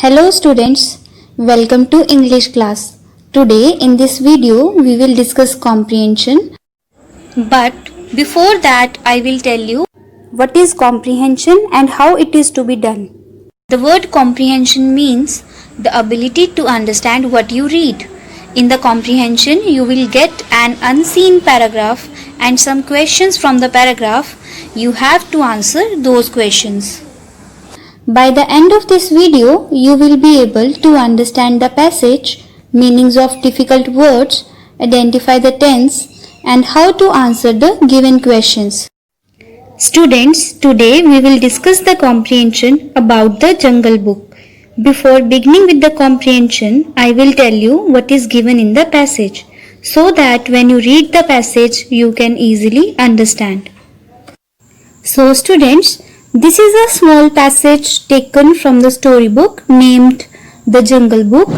Hello students, welcome to English class. Today in this video we will discuss comprehension. But before that I will tell you what is comprehension and how it is to be done. The word comprehension means the ability to understand what you read. In the comprehension you will get an unseen paragraph and some questions from the paragraph. You have to answer those questions. By the end of this video, you will be able to understand the passage, meanings of difficult words, identify the tense, and how to answer the given questions. Students, today we will discuss the comprehension about the Jungle Book. Before beginning with the comprehension, I will tell you what is given in the passage, so that when you read the passage, you can easily understand. So students, this is a small passage taken from the storybook named The Jungle Book,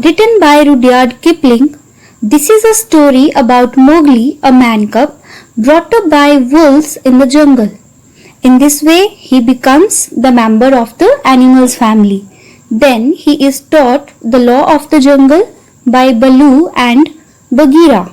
written by Rudyard Kipling. This is a story about Mowgli, a man cub, brought up by wolves in the jungle. In this way, he becomes the member of the animals family. Then he is taught the law of the jungle by Baloo and Bagheera.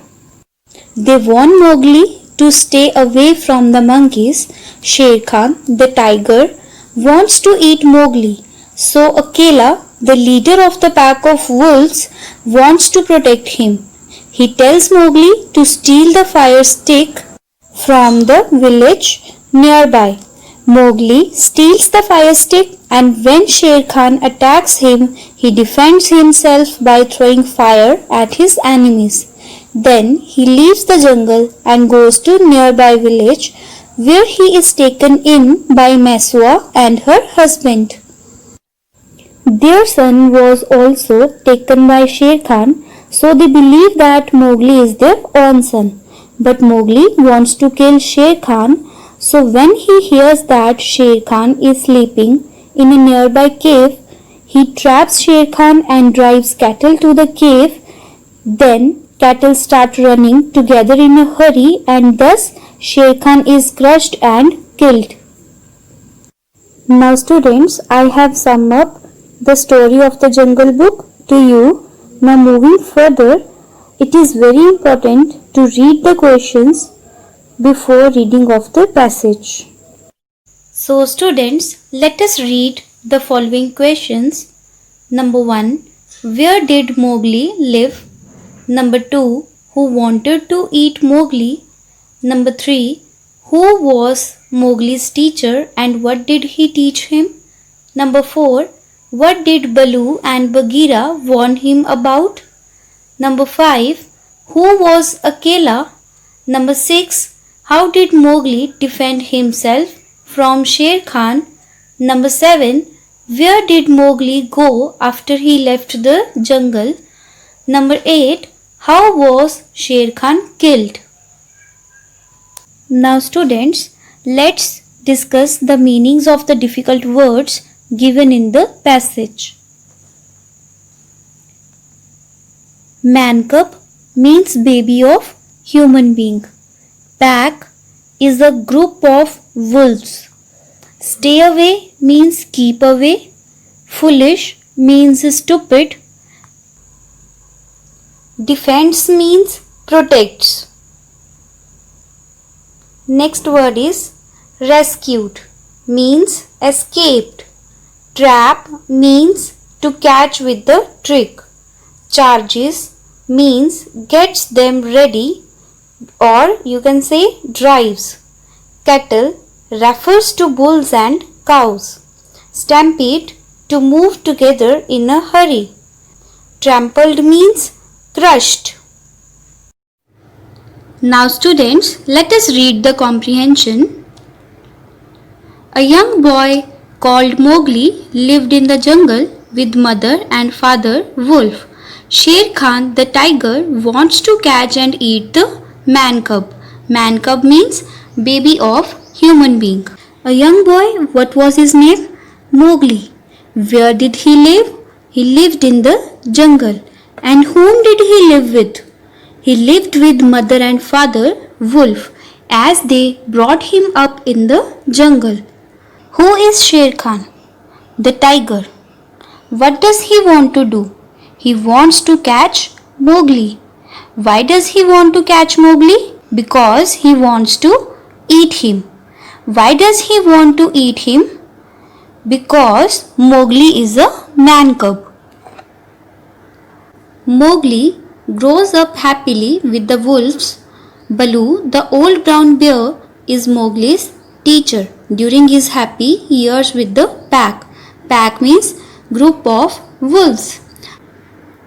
They warn Mowgli to stay away from the monkeys. Sher Khan, the tiger, wants to eat Mowgli. So Akela, the leader of the pack of wolves, wants to protect him. He tells Mowgli to steal the fire stick from the village nearby. Mowgli steals the fire stick, and when Sher Khan attacks him, he defends himself by throwing fire at his enemies. Then he leaves the jungle and goes to nearby village, where he is taken in by Mesua and her husband. Their son was also taken by Sher Khan, so they believe that Mowgli is their own son. But Mowgli wants to kill Sher Khan, so when he hears that Sher Khan is sleeping in a nearby cave, he traps Sher Khan and drives cattle to the cave. Then cattle start running together in a hurry, and thus Sher Khan is crushed and killed. Now students, I have summed up the story of the Jungle Book to you. Now moving further, it is very important to read the questions before reading of the passage. So students, let us read the following questions. Number 1. Where did Mowgli live? Number 2. Who wanted to eat Mowgli? Number 3. Who was Mowgli's teacher and what did he teach him? Number 4. What did Baloo and Bagheera warn him about? Number 5. Who was Akela? Number 6. How did Mowgli defend himself from Sher Khan? Number 7. Where did Mowgli go after he left the jungle? Number 8. How was Sher Khan killed? Now students, let's discuss the meanings of the difficult words given in the passage. Man cub means baby of human being. Pack is a group of wolves. Stay away means keep away. Foolish means stupid. Defends means protects. Next word is rescued means escaped. Trap means to catch with the trick. Charges means gets them ready, or you can say drives. Cattle refers to bulls and cows. Stampede to move together in a hurry. Trampled means crushed. Now students, let us read the comprehension. A young boy called Mowgli lived in the jungle with mother and father wolf. Sher Khan, the tiger, wants to catch and eat the man cub. Man cub means baby of human being. A young boy, what was his name? Mowgli. Where did he live? He lived in the jungle. And whom did he live with? He lived with mother and father wolf, as they brought him up in the jungle. Who is Sher Khan? The tiger. What does he want to do? He wants to catch Mowgli. Why does he want to catch Mowgli? Because he wants to eat him. Why does he want to eat him? Because Mowgli is a man cub. Mowgli grows up happily with the wolves. Baloo, the old brown bear, is Mowgli's teacher during his happy years with the pack. Pack means group of wolves.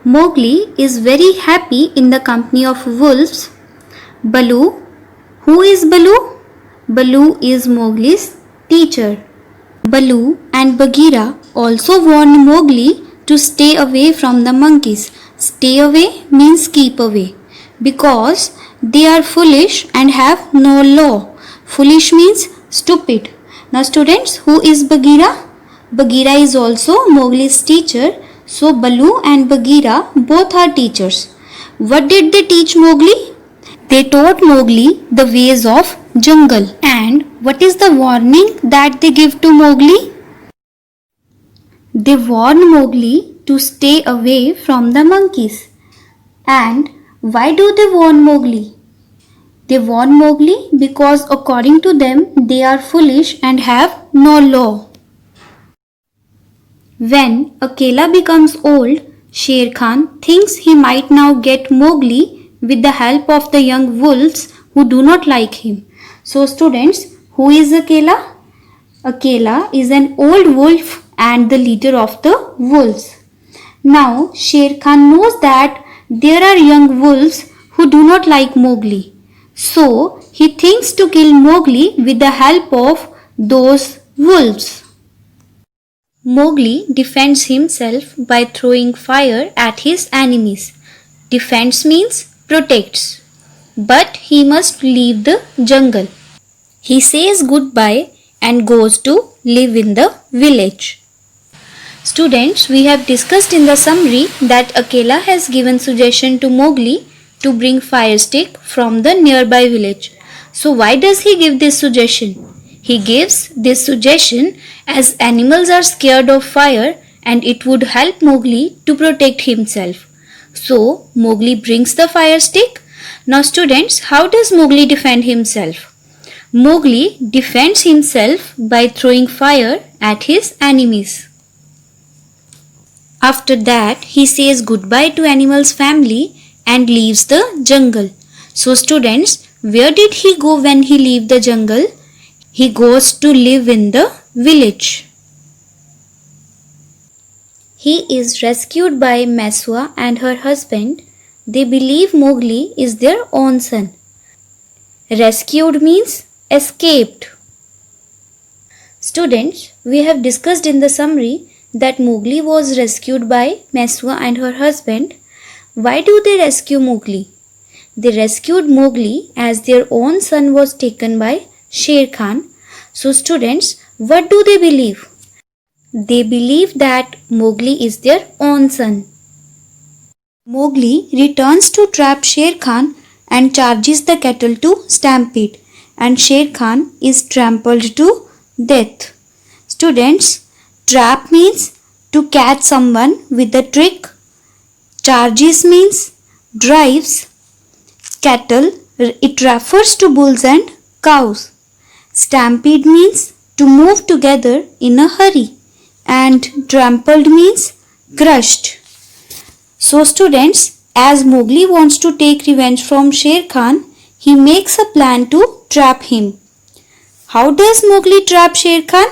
Mowgli is very happy in the company of wolves. Baloo. Who is Baloo? Baloo is Mowgli's teacher. Baloo and Bagheera also warned Mowgli to stay away from the monkeys. Stay away means keep away, because they are foolish and have no law. Foolish means stupid. Now students, who is Bagheera? Bagheera is also Mowgli's teacher. So Baloo and Bagheera both are teachers. What did they teach Mowgli? They taught Mowgli the ways of jungle. And what is the warning that they give to Mowgli? They warn Mowgli to stay away from the monkeys. And why do they warn Mowgli? They warn Mowgli because according to them they are foolish and have no law. When Akela becomes old, Sher Khan thinks he might now get Mowgli with the help of the young wolves who do not like him. So students, who is Akela? Akela is an old wolf and the leader of the wolves. Now Sher Khan knows that there are young wolves who do not like Mowgli. So he thinks to kill Mowgli with the help of those wolves. Mowgli defends himself by throwing fire at his enemies. Defense means protects. But he must leave the jungle. He says goodbye and goes to live in the village. Students, we have discussed in the summary that Akela has given suggestion to Mowgli to bring fire stick from the nearby village. So why does he give this suggestion? He gives this suggestion as animals are scared of fire and it would help Mowgli to protect himself. So Mowgli brings the fire stick. Now students, how does Mowgli defend himself? Mowgli defends himself by throwing fire at his enemies. After that, he says goodbye to animal's family and leaves the jungle. So students, where did he go when he leaves the jungle? He goes to live in the village. He is rescued by Mesua and her husband. They believe Mowgli is their own son. Rescued means escaped. Students, we have discussed in the summary that Mowgli was rescued by Mesua and her husband. Why do they rescue Mowgli? They rescued Mowgli as their own son was taken by Sher Khan. So students, what do they believe? They believe that Mowgli is their own son. Mowgli returns to trap Sher Khan and charges the cattle to stampede, and Sher Khan is trampled to death. Students, trap means to catch someone with a trick. Charges means drives. Cattle, it refers to bulls and cows. Stampede means to move together in a hurry, and trampled means crushed. So students, as Mowgli wants to take revenge from Sher Khan, he makes a plan to trap him. How does Mowgli trap Sher Khan?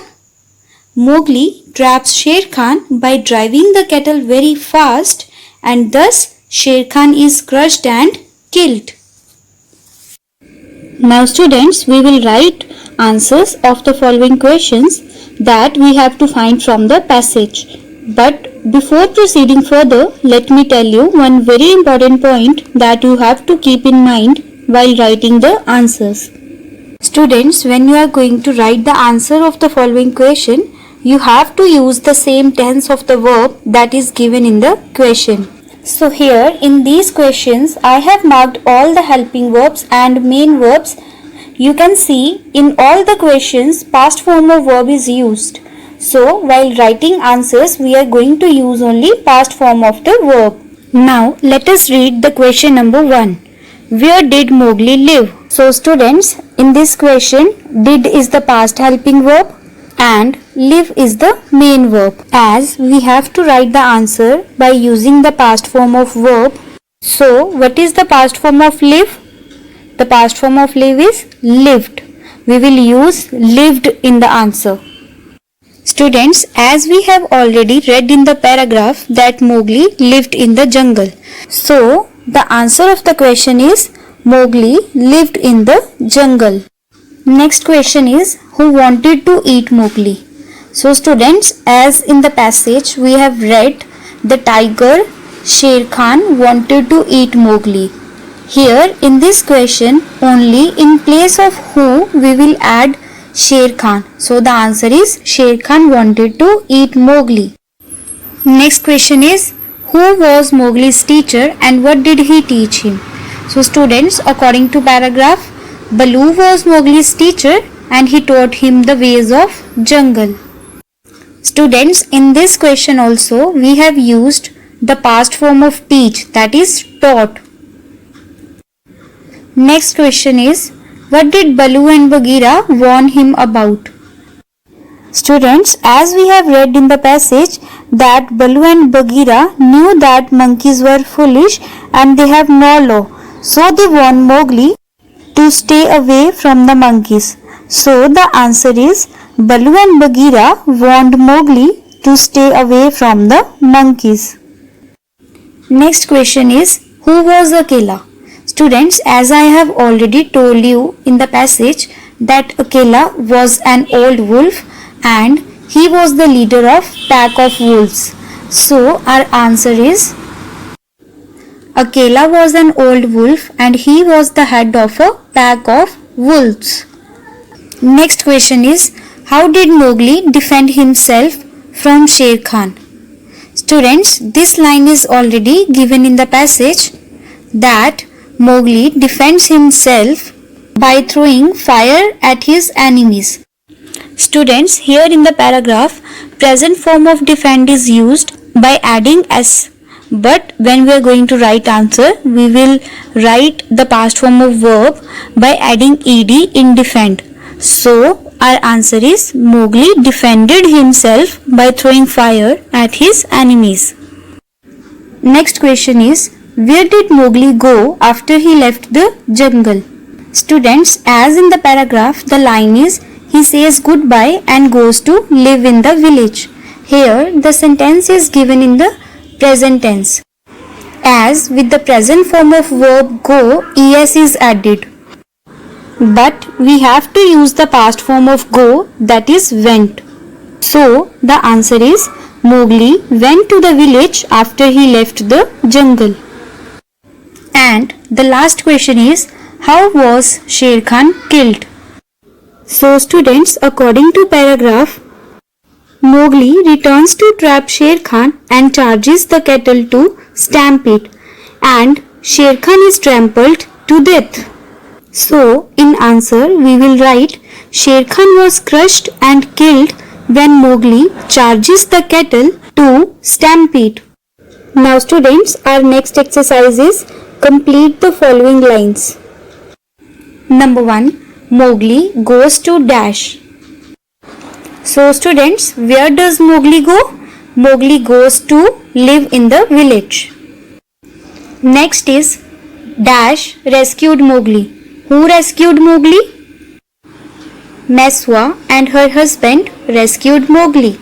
Mowgli traps Sher Khan by driving the cattle very fast, and thus Sher Khan is crushed and killed. Now students, we will write answers of the following questions that we have to find from the passage. But before proceeding further, let me tell you one very important point that you have to keep in mind while writing the answers. Students, when you are going to write the answer of the following question, you have to use the same tense of the verb that is given in the question. So here in these questions, I have marked all the helping verbs and main verbs. You can see in all the questions past form of verb is used. So while writing answers, we are going to use only past form of the verb. Now let us read the question number 1. Where did Mowgli live? So students, in this question, did is the past helping verb and live is the main verb. As we have to write the answer by using the past form of verb. So what is the past form of live? The past form of live is lived. We will use lived in the answer. Students, as we have already read in the paragraph that Mowgli lived in the jungle. So the answer of the question is Mowgli lived in the jungle. Next question is, who wanted to eat Mowgli? So students, as in the passage we have read, the tiger Sher Khan wanted to eat Mowgli. Here in this question, only in place of who we will add Sher Khan. So the answer is Sher Khan wanted to eat Mowgli. Next question is, who was Mowgli's teacher and what did he teach him? So students, according to paragraph, Baloo was Mowgli's teacher and he taught him the ways of jungle. Students, in this question also we have used the past form of teach, that is taught. Next question is, what did Baloo and Bagheera warn him about? Students, as we have read in the passage that Baloo and Bagheera knew that monkeys were foolish and they have no law. So they warned Mowgli to stay away from the monkeys. So the answer is Baloo and Bagheera warned Mowgli to stay away from the monkeys. Next question is, who was Akela? Students, as I have already told you in the passage that Akela was an old wolf and he was the leader of pack of wolves. So our answer is Akela was an old wolf and he was the head of a pack of wolves. Next question is, how did Mowgli defend himself from Sher Khan? Students, this line is already given in the passage that Mowgli defends himself by throwing fire at his enemies. Students, here in the paragraph, present form of defend is used by adding s. But when we are going to write answer, we will write the past form of verb by adding ed in defend. So our answer is Mowgli defended himself by throwing fire at his enemies. Next question is, where did Mowgli go after he left the jungle? Students, as in the paragraph, the line is, he says goodbye and goes to live in the village. Here the sentence is given in the present tense. As with the present form of verb go, es is added. But we have to use the past form of go, that is went. So the answer is Mowgli went to the village after he left the jungle. And the last question is, how was Sher Khan killed? So students, according to paragraph, Mowgli returns to trap Sher Khan and charges the cattle to stampede, and Sher Khan is trampled to death. So in answer we will write Sher Khan was crushed and killed when Mowgli charges the cattle to stampede. Now students, our next exercise is complete the following lines. Number 1. Mowgli goes to dash. So students, where does Mowgli go? Mowgli goes to live in the village. Next is dash rescued Mowgli. Who rescued Mowgli? Meswa and her husband rescued Mowgli.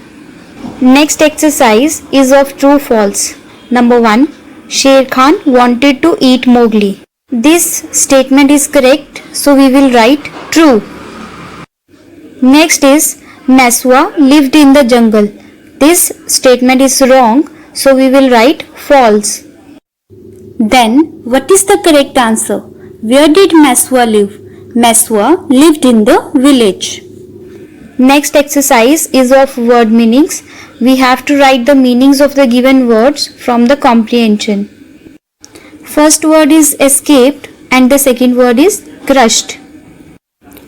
Next exercise is of true false. Number 1. Sher Khan wanted to eat Mowgli. This statement is correct, so we will write true. Next is Meswa lived in the jungle. This statement is wrong, so we will write false. Then what is the correct answer? Where did Meswa live? Meswa lived in the village. Next exercise is of word meanings. We have to write the meanings of the given words from the comprehension. First word is escaped and the second word is crushed.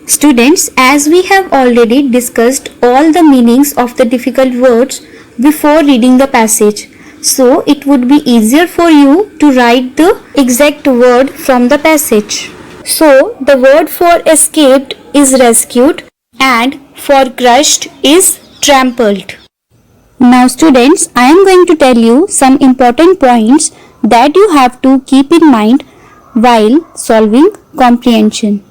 Students, as we have already discussed all the meanings of the difficult words before reading the passage, so it would be easier for you to write the exact word from the passage. So, the word for escaped is rescued and for crushed is trampled. Now students, I am going to tell you some important points that you have to keep in mind while solving comprehension.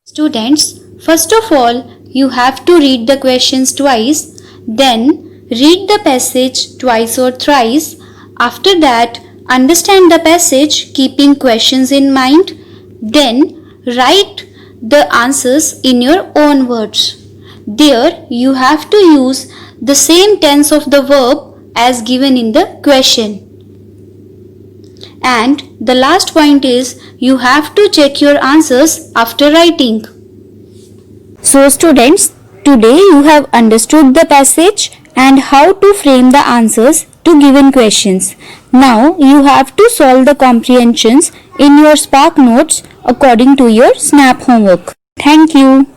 Students, first of all, you have to read the questions twice, then read the passage twice or thrice. After that, understand the passage keeping questions in mind, then write the answers in your own words. There, you have to use the same tense of the verb as given in the question. And the last point is you have to check your answers after writing. So students, today you have understood the passage and how to frame the answers to given questions. Now you have to solve the comprehensions in your Spark notes according to your SNAP homework. Thank you.